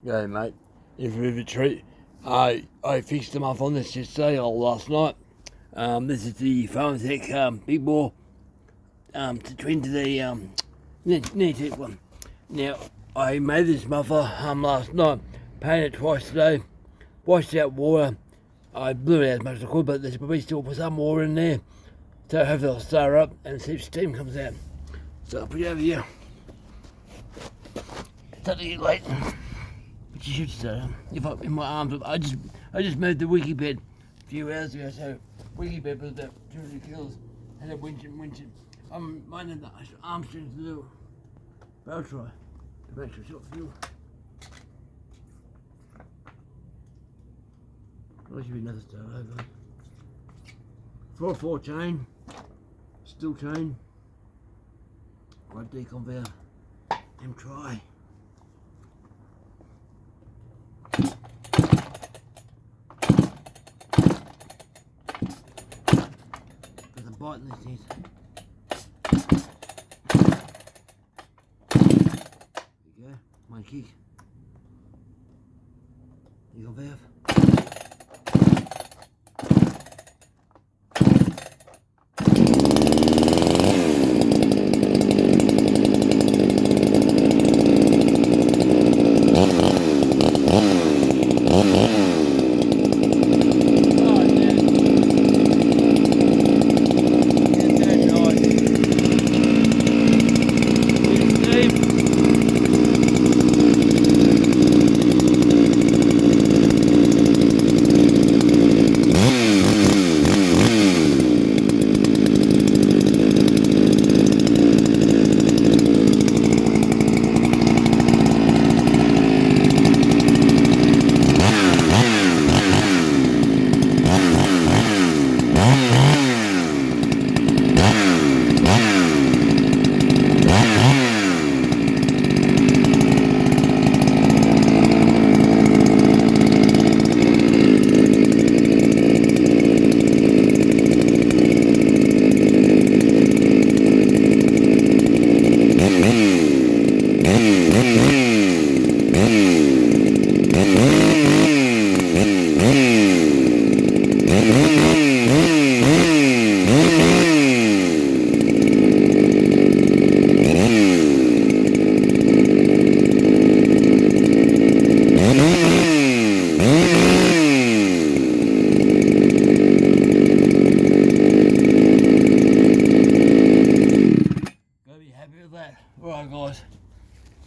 Yeah, mate, it's a bit of a treat. I fixed them up on this yesterday or last night. This is the Farmertec big bore to twin to the Neatec one. Now, I made this muffler last night, painted it twice today, washed out water. I blew it out as much as I could, but there's probably still some water in there. So hopefully I'll start her up and see if steam comes out. So I'll put it over here. It's starting to get late. But you should start if I'm in my arms. I just moved the wiki bed a few hours ago, so wiki bed was about 200 kilos. Had a winching. I'm minding the arm strings to do. But I'll try to make sure it's got fuel. There should be another start over. 4/4 chain, steel chain, right decon valve, and try. There's a bite in this thing. There you go, one kick. Decon valve. Alright guys,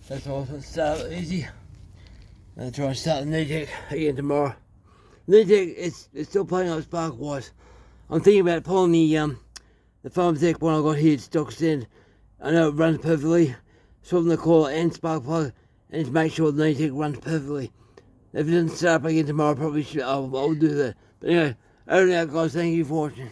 that's all. Let's start easy. I'm going to try and start the Neatec again tomorrow. Neatec, it's still playing up spark wise. I'm thinking about pulling the Farmertec one I got here, stock stand. I know it runs perfectly. Swapping the coil and spark plug and just make sure the Neatec runs perfectly. If it doesn't start up again tomorrow, I'll do that. But anyway, over and out guys, thank you for watching.